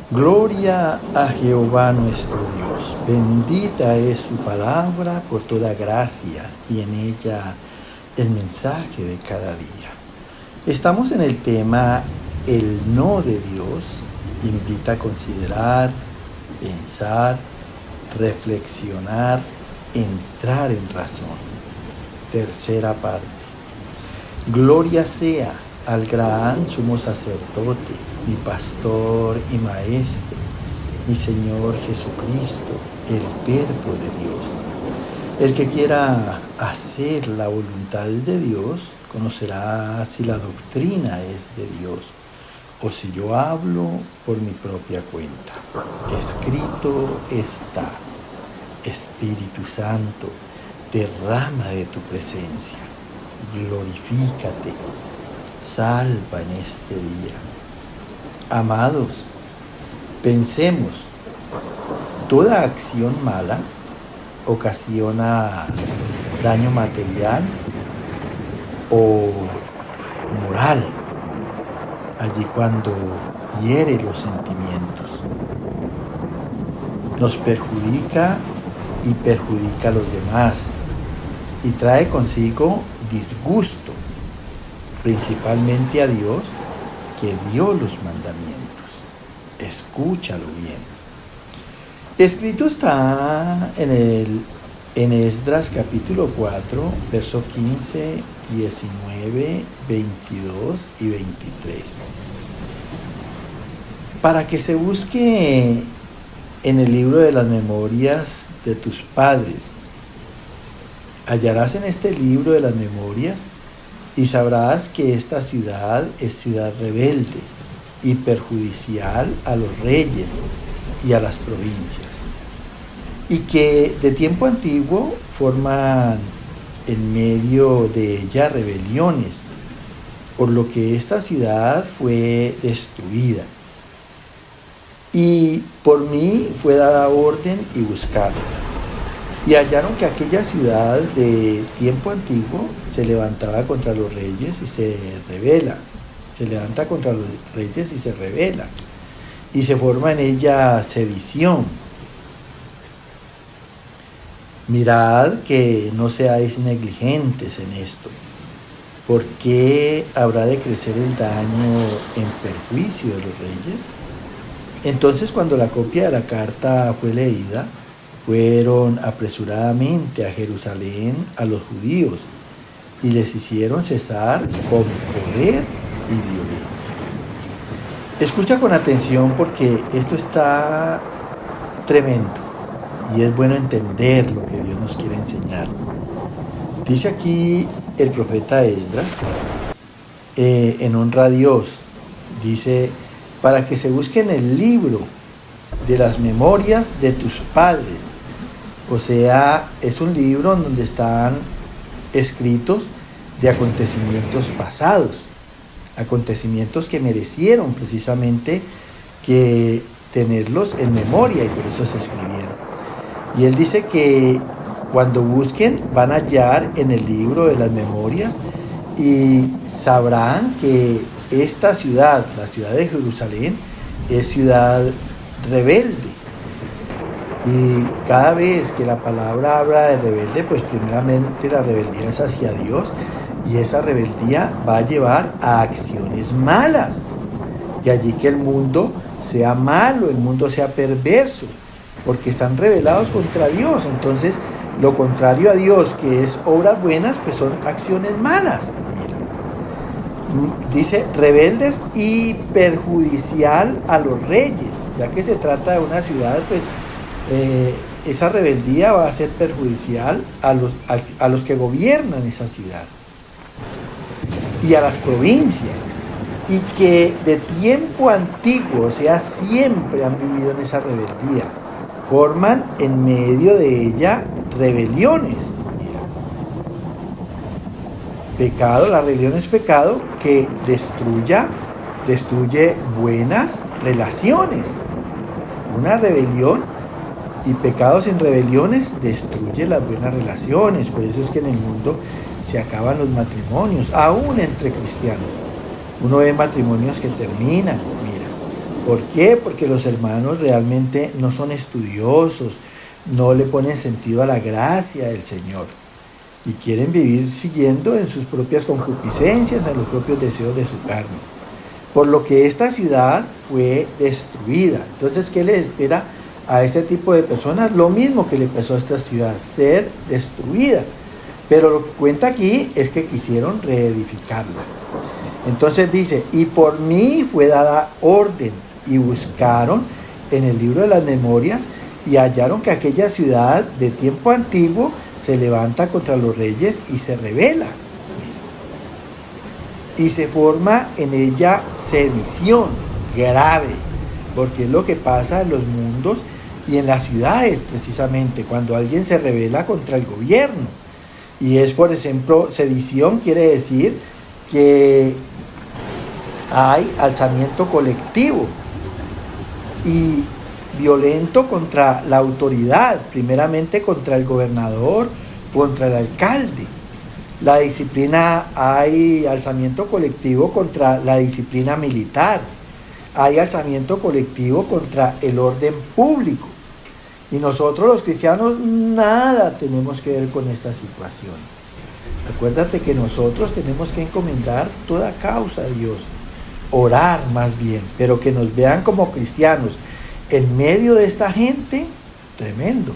Gloria a Jehová nuestro Dios, bendita es su palabra por toda gracia y en ella el mensaje de cada día. Estamos en el tema El no de Dios. Invita a considerar, pensar, reflexionar, entrar en razón. Tercera parte. Gloria sea al gran sumo sacerdote, mi pastor y maestro, mi Señor Jesucristo, el Verbo de Dios. El que quiera hacer la voluntad de Dios, conocerá si la doctrina es de Dios o si yo hablo por mi propia cuenta. Escrito está: Espíritu Santo, derrama de tu presencia, glorifícate, salva en este día. Amados, pensemos, ¿toda acción mala ocasiona daño material o moral? Allí cuando hiere los sentimientos, nos perjudica y perjudica a los demás y trae consigo disgusto, principalmente a Dios, que dio los mandamientos. Escúchalo bien. Escrito está en Esdras capítulo 4, verso 15, 19, 22 y 23. Para que se busque en el libro de las memorias de tus padres, hallarás en este libro de las memorias y sabrás que esta ciudad es ciudad rebelde y perjudicial a los reyes y a las provincias, y que de tiempo antiguo forman en medio de ella rebeliones, por lo que esta ciudad fue destruida. Y por mí fue dada orden y buscado. Y hallaron que aquella ciudad de tiempo antiguo se levantaba contra los reyes y se rebela. Se levanta contra los reyes y se rebela. Y se forma en ella sedición. Mirad que no seáis negligentes en esto. ¿Por qué habrá de crecer el daño en perjuicio de los reyes? Entonces, cuando la copia de la carta fue leída, fueron apresuradamente a Jerusalén a los judíos y les hicieron cesar con poder y violencia. Escucha con atención porque esto está tremendo y es bueno entender lo que Dios nos quiere enseñar. Dice aquí el profeta Esdras, en honra a Dios, dice: para que se busque en el libro de las memorias de tus padres. O sea, es un libro en donde están escritos de acontecimientos pasados, acontecimientos que merecieron precisamente que tenerlos en memoria y por eso se escribieron. Y él dice que cuando busquen van a hallar en el libro de las memorias y sabrán que esta ciudad, la ciudad de Jerusalén, es ciudad rebelde. Y cada vez que la palabra habla de rebelde, pues primeramente la rebeldía es hacia Dios y esa rebeldía va a llevar a acciones malas. De allí que el mundo sea malo, el mundo sea perverso, porque están rebelados contra Dios. Entonces, lo contrario a Dios, que es obras buenas, pues son acciones malas. Mira, dice rebeldes y perjudicial a los reyes, ya que se trata de una ciudad, pues esa rebeldía va a ser perjudicial a los que gobiernan esa ciudad y a las provincias, y que de tiempo antiguo, o sea, siempre han vivido en esa rebeldía, forman en medio de ella rebeliones. Mira, pecado, la rebelión es pecado que destruye buenas relaciones. Una rebelión y pecado sin rebeliones destruye las buenas relaciones. Por eso es que en el mundo se acaban los matrimonios, aún entre cristianos. Uno ve matrimonios que terminan, mira, ¿Por qué? Porque los hermanos realmente no son estudiosos, no le ponen sentido a la gracia del Señor y quieren vivir siguiendo en sus propias concupiscencias, en los propios deseos de su carne. Por lo que esta ciudad fue destruida. Entonces, ¿qué le espera a este tipo de personas? Lo mismo que le pasó a esta ciudad, ser destruida. Pero lo que cuenta aquí es que quisieron reedificarla. Entonces dice, y por mí fue dada orden, y buscaron en el libro de las memorias, y hallaron que aquella ciudad de tiempo antiguo se levanta contra los reyes y se rebela. Y se forma en ella sedición grave, porque es lo que pasa en los mundos y en las ciudades precisamente, cuando alguien se rebela contra el gobierno. Y es, por ejemplo, sedición quiere decir que hay alzamiento colectivo y violento contra la autoridad, primeramente contra el gobernador, contra el alcalde. La disciplina, hay alzamiento colectivo contra la disciplina militar, hay alzamiento colectivo contra el orden público. Y nosotros los cristianos nada tenemos que ver con estas situaciones. Acuérdate que nosotros tenemos que encomendar toda causa a Dios, orar más bien, pero que nos vean como cristianos en medio de esta gente, tremendo,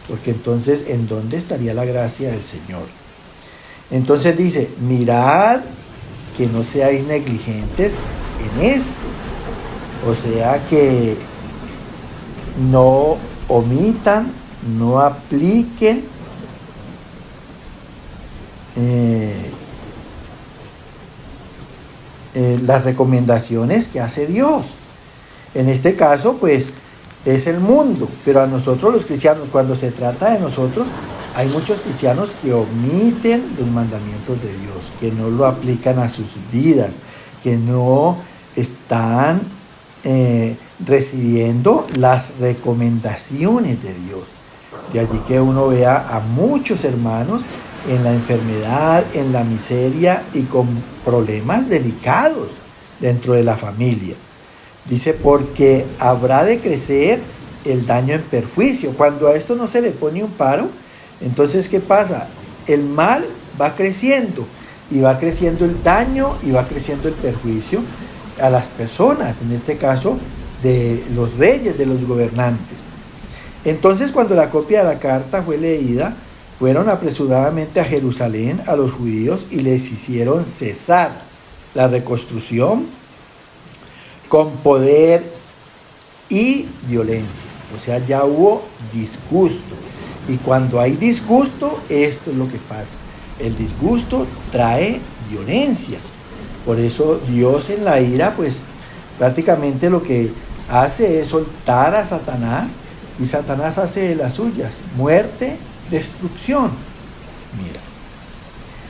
porque entonces ¿en dónde estaría la gracia del Señor? Entonces dice, mirad que no seáis negligentes en esto, o sea que no omitan, no apliquen las recomendaciones que hace Dios. En este caso, pues, es el mundo, pero a nosotros los cristianos, cuando se trata de nosotros, hay muchos cristianos que omiten los mandamientos de Dios, que no lo aplican a sus vidas, que no están recibiendo las recomendaciones de Dios. De allí que uno vea a muchos hermanos en la enfermedad, en la miseria y con problemas delicados dentro de la familia. Dice, porque habrá de crecer el daño en perjuicio. Cuando a esto no se le pone un paro, entonces ¿qué pasa? El mal va creciendo y va creciendo el daño y va creciendo el perjuicio a las personas, en este caso de los reyes, de los gobernantes. Entonces, cuando la copia de la carta fue leída, fueron apresuradamente a Jerusalén a los judíos y les hicieron cesar la reconstrucción con poder y violencia. O sea, ya hubo disgusto. Y cuando hay disgusto, esto es lo que pasa. El disgusto trae violencia. Por eso Dios en la ira, pues prácticamente lo que hace es soltar a Satanás, y Satanás hace de las suyas: muerte, destrucción. Mira,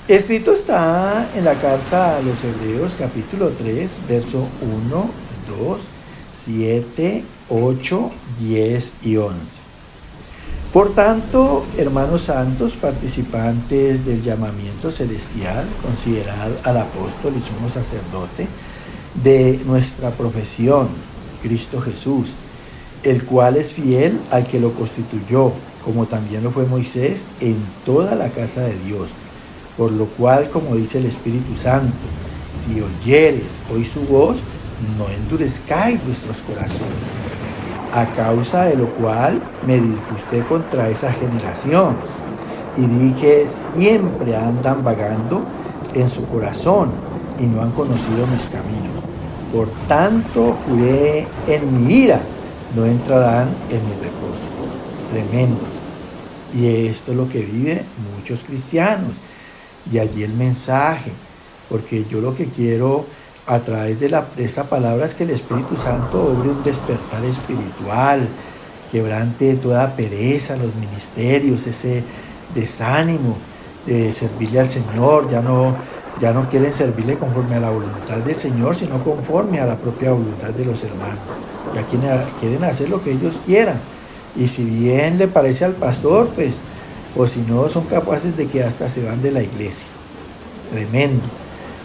escrito está en la carta a los Hebreos capítulo 3, verso 1, 2, 7, 8, 10 y 11. Por tanto, hermanos santos, participantes del llamamiento celestial, considerad al apóstol y sumo sacerdote de nuestra profesión, Cristo Jesús, el cual es fiel al que lo constituyó, como también lo fue Moisés, en toda la casa de Dios. Por lo cual, como dice el Espíritu Santo, si oyeres hoy su voz, no endurezcáis vuestros corazones. A causa de lo cual me disgusté contra esa generación y dije, siempre andan vagando en su corazón y no han conocido mis caminos. Por tanto, juré en mi ira, no entrarán en mi reposo. Tremendo. Y esto es lo que viven muchos cristianos. Y allí el mensaje, porque yo lo que quiero a través de esta palabra es que el Espíritu Santo obre un despertar espiritual, quebrante toda pereza en los ministerios, ese desánimo de servirle al Señor. Ya no quieren servirle conforme a la voluntad del Señor, sino conforme a la propia voluntad de los hermanos. Ya quieren hacer lo que ellos quieran. Y si bien le parece al pastor, pues, o si no, son capaces de que hasta se van de la iglesia. Tremendo.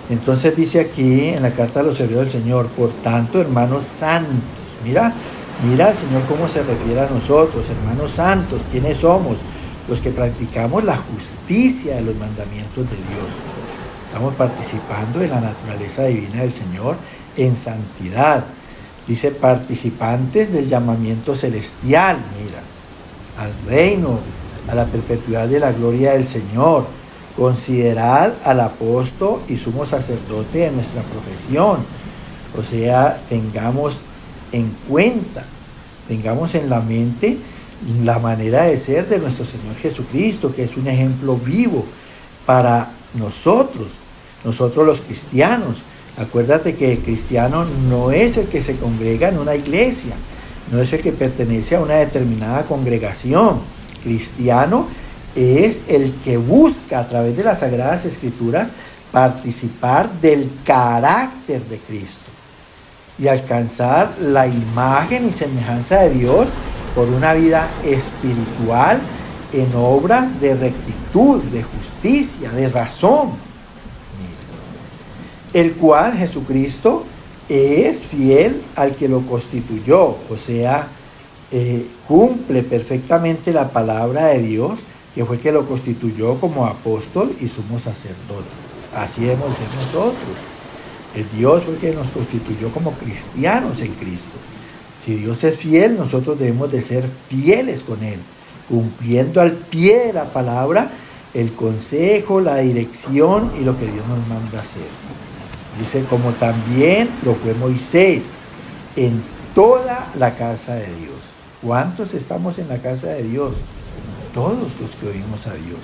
Entonces dice aquí en la carta a los Hebreos del Señor, por tanto, hermanos santos, mira al Señor cómo se refiere a nosotros, hermanos santos, ¿quiénes somos? Los que practicamos la justicia de los mandamientos de Dios. Estamos participando de la naturaleza divina del Señor en santidad. Dice, participantes del llamamiento celestial, mira, al reino, a la perpetuidad de la gloria del Señor. Considerad al apóstol y sumo sacerdote de nuestra profesión. O sea, tengamos en cuenta, tengamos en la mente la manera de ser de nuestro Señor Jesucristo, que es un ejemplo vivo para nosotros los cristianos. Acuérdate que el cristiano no es el que se congrega en una iglesia, no es el que pertenece a una determinada congregación. Cristiano es el que busca a través de las Sagradas Escrituras participar del carácter de Cristo y alcanzar la imagen y semejanza de Dios por una vida espiritual en obras de rectitud, de justicia, de razón. El cual Jesucristo es fiel al que lo constituyó, o sea, cumple perfectamente la palabra de Dios, que fue el que lo constituyó como apóstol y sumo sacerdote. Así debemos ser nosotros. El Dios fue el que nos constituyó como cristianos en Cristo. Si Dios es fiel, nosotros debemos de ser fieles con Él, cumpliendo al pie de la palabra el consejo, la dirección y lo que Dios nos manda hacer. Dice, como también lo fue Moisés en toda la casa de Dios. ¿Cuántos estamos en la casa de Dios? Todos los que oímos a Dios.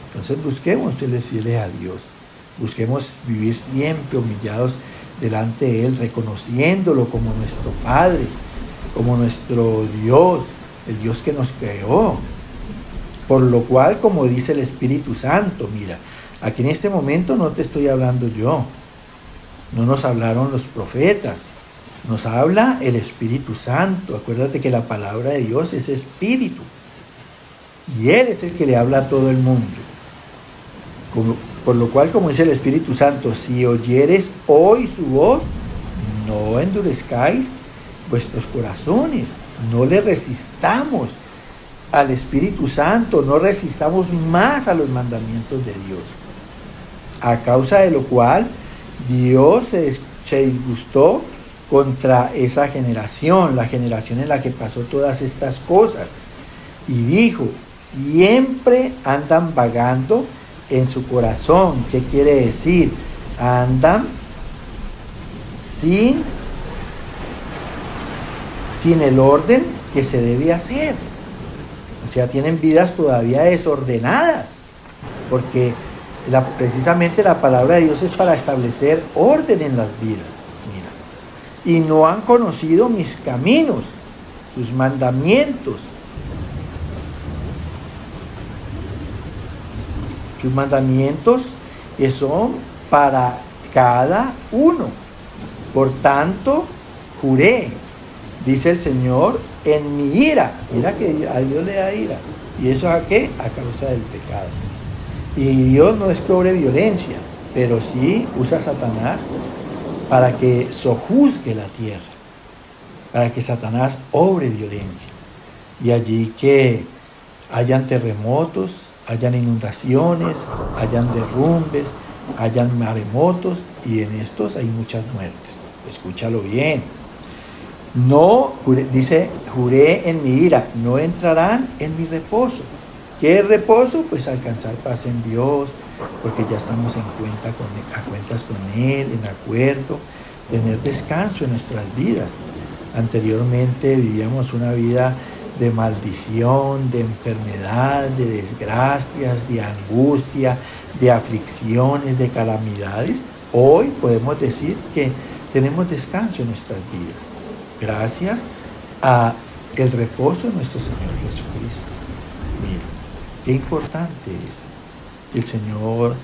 Entonces busquemos serles fieles a Dios. Busquemos vivir siempre humillados delante de Él, reconociéndolo como nuestro Padre, como nuestro Dios, el Dios que nos creó. Por lo cual, como dice el Espíritu Santo, mira, aquí en este momento no te estoy hablando yo, no nos hablaron los profetas, nos habla el Espíritu Santo. Acuérdate que la palabra de Dios es Espíritu, y Él es el que le habla a todo el mundo. Por lo cual, como dice el Espíritu Santo, si oyeres hoy su voz, no endurezcáis vuestros corazones, no le resistamos al Espíritu Santo, no resistamos más a los mandamientos de Dios. A causa de lo cual, Dios se disgustó contra esa generación, la generación en la que pasó todas estas cosas, y dijo, siempre andan vagando en su corazón. ¿Qué quiere decir? Andan sin el orden que se debe hacer. O sea, tienen vidas todavía desordenadas, porque precisamente la palabra de Dios es para establecer orden en las vidas. Mira, y no han conocido mis caminos, sus mandamientos. Sus mandamientos que son para cada uno. Por tanto, juré, dice el Señor, en mi ira. Mira que a Dios le da ira. ¿Y eso a qué? A causa del pecado. Y Dios no es que obre violencia, pero sí usa a Satanás para que sojuzgue la tierra, para que Satanás obre violencia. Y allí que hayan terremotos, hayan inundaciones, hayan derrumbes, hayan maremotos, y en estos hay muchas muertes. Escúchalo bien. No, dice, juré en mi ira, no entrarán en mi reposo. ¿Qué es reposo? Pues alcanzar paz en Dios, porque ya estamos a cuentas con Él, en acuerdo, tener descanso en nuestras vidas. Anteriormente vivíamos una vida de maldición, de enfermedad, de desgracias, de angustia, de aflicciones, de calamidades. Hoy podemos decir que tenemos descanso en nuestras vidas, gracias a el reposo de nuestro Señor Jesucristo. Mira, qué importante es que el Señor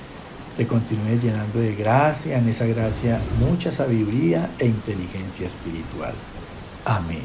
te continúe llenando de gracia, en esa gracia mucha sabiduría e inteligencia espiritual. Amén.